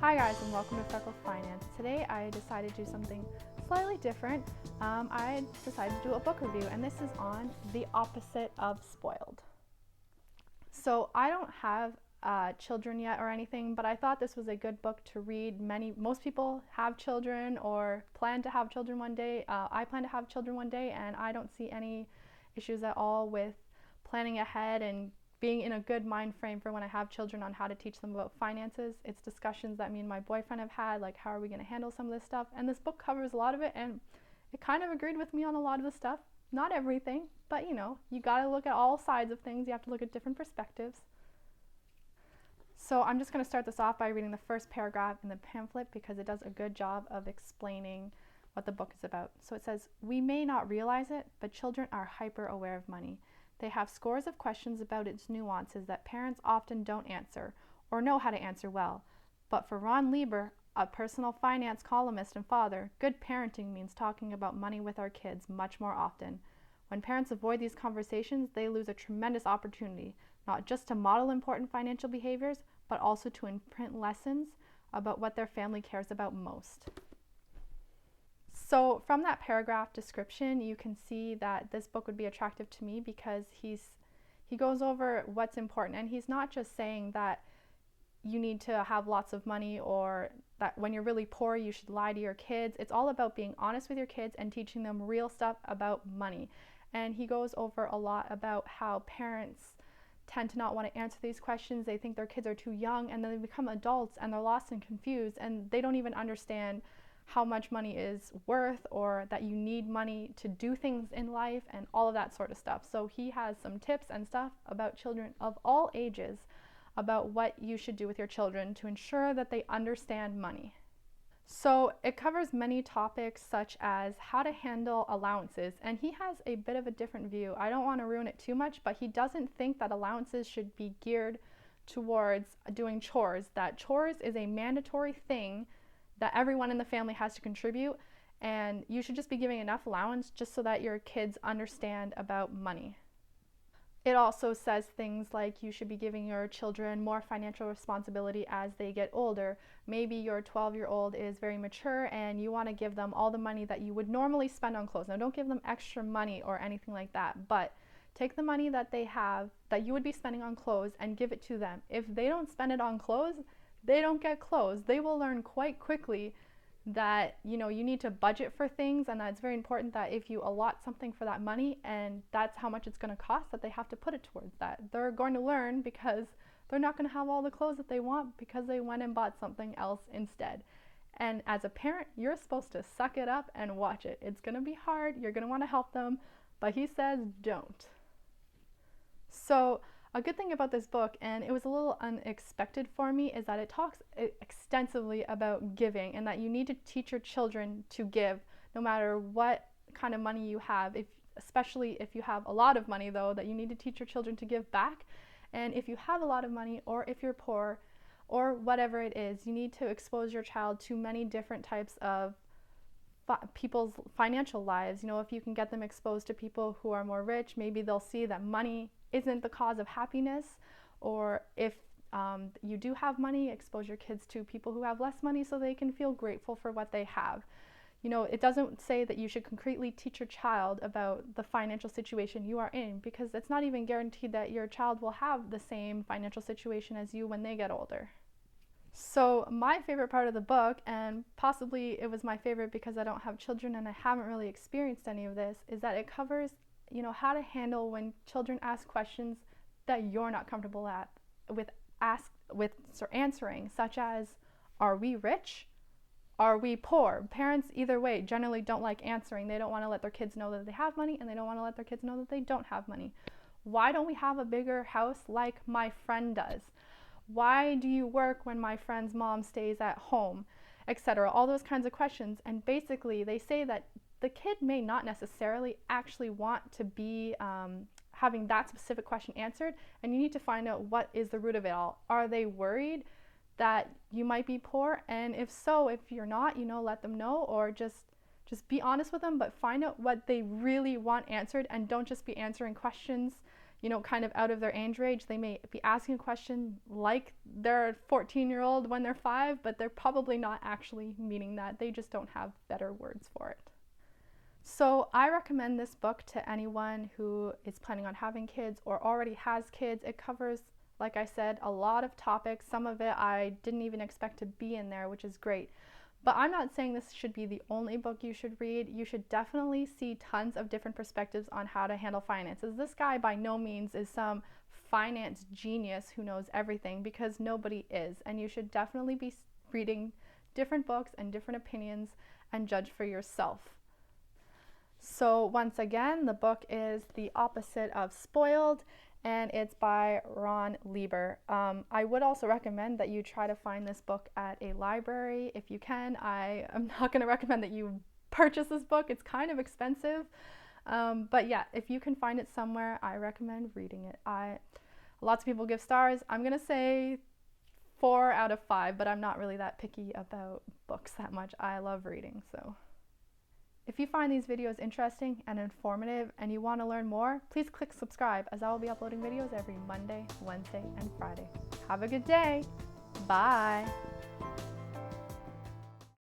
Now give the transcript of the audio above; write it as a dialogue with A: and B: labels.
A: Hi guys, and welcome to Freckle Finance. Today I decided to do something slightly different. I decided to do a book review, and this is on the opposite of spoiled. So I don't have children yet or anything, but I thought this was a good book to read. Most people have children or plan to have children one day. I plan to have children one day, and I don't see any issues at all with planning ahead and being in a good mind frame for when I have children on how to teach them about finances. It's discussions that me and my boyfriend have had, like how are we going to handle some of this stuff, and this book covers a lot of it, and it kind of agreed with me on a lot of the stuff. Not everything, but you got to look at all sides of things. You have to look at different perspectives. So I'm just going to start this off by reading the first paragraph in the pamphlet because it does a good job of explaining what the book is about. So it says, "We may not realize it, but children are hyper aware of money. They have scores of questions about its nuances that parents often don't answer or know how to answer well. But for Ron Lieber, a personal finance columnist and father, good parenting means talking about money with our kids much more often. When parents avoid these conversations, they lose a tremendous opportunity, not just to model important financial behaviors, but also to imprint lessons about what their family cares about most." So from that paragraph description, you can see that this book would be attractive to me because he goes over what's important, and he's not just saying that you need to have lots of money or that when you're really poor you should lie to your kids. It's all about being honest with your kids and teaching them real stuff about money. And he goes over a lot about how parents tend to not want to answer these questions. They think their kids are too young, and then they become adults and they're lost and confused, and they don't even understand how much money is worth or that you need money to do things in life and all of that sort of stuff. So he has some tips and stuff about children of all ages about what you should do with your children to ensure that they understand money. So it covers many topics such as how to handle allowances, and he has a bit of a different view. I don't want to ruin it too much, but he doesn't think that allowances should be geared towards doing chores, that chores is a mandatory thing that everyone in the family has to contribute, and you should just be giving enough allowance just so that your kids understand about money. It also says things like you should be giving your children more financial responsibility as they get older. Maybe your 12-year-old is very mature and you want to give them all the money that you would normally spend on clothes. Now, don't give them extra money or anything like that, but take the money that they have that you would be spending on clothes and give it to them. If they don't spend it on clothes, they don't get clothes. They will learn quite quickly that you need to budget for things, and that it's very important that if you allot something for that money and that's how much it's going to cost, that they have to put it towards that. They're going to learn because they're not going to have all the clothes that they want because they went and bought something else instead. And as a parent, you're supposed to suck it up and watch it. It's going to be hard. You're going to want to help them, but he says don't. So a good thing about this book, and it was a little unexpected for me, is that it talks extensively about giving and that you need to teach your children to give no matter what kind of money you have. Especially if you have a lot of money, though, that you need to teach your children to give back. And if you have a lot of money, or if you're poor, or whatever it is, you need to expose your child to many different types of people's financial lives. If you can get them exposed to people who are more rich, maybe they'll see that money isn't the cause of happiness. Or if you do have money, expose your kids to people who have less money so they can feel grateful for what they have. It doesn't say that you should concretely teach your child about the financial situation you are in, because it's not even guaranteed that your child will have the same financial situation as you when they get older. So my favorite part of the book, and possibly it was my favorite because I don't have children and I haven't really experienced any of this, is that it covers how to handle when children ask questions that you're not comfortable with answering, such as, are we rich? Are we poor? Parents, either way, generally don't like answering. They don't want to let their kids know that they have money, and they don't want to let their kids know that they don't have money. Why don't we have a bigger house like my friend does? Why do you work when my friend's mom stays at home? Etc. All those kinds of questions. And basically, they say that the kid may not necessarily actually want to be having that specific question answered, and you need to find out what is the root of it all. Are they worried that you might be poor? And if so, if you're not, let them know, or just be honest with them, but find out what they really want answered, and don't just be answering questions kind of out of their age range. They may be asking a question like they're a 14-year-old when they're 5, but they're probably not actually meaning that. They just don't have better words for it. So I recommend this book to anyone who is planning on having kids or already has kids. It covers, like I said, a lot of topics. Some of it I didn't even expect to be in there, which is great. But I'm not saying this should be the only book you should read. You should definitely see tons of different perspectives on how to handle finances. This guy by no means is some finance genius who knows everything, because nobody is. And you should definitely be reading different books and different opinions and judge for yourself. So once again, the book is The Opposite of Spoiled, and it's by Ron Lieber. I would also recommend that you try to find this book at a library if you can. I am not going to recommend that you purchase this book. It's kind of expensive. But yeah, if you can find it somewhere, I recommend reading it. Lots of people give stars. I'm going to say 4 out of 5, but I'm not really that picky about books that much. I love reading, so. If you find these videos interesting and informative and you want to learn more, please click subscribe, as I will be uploading videos every Monday, Wednesday, and Friday. Have a good day. Bye.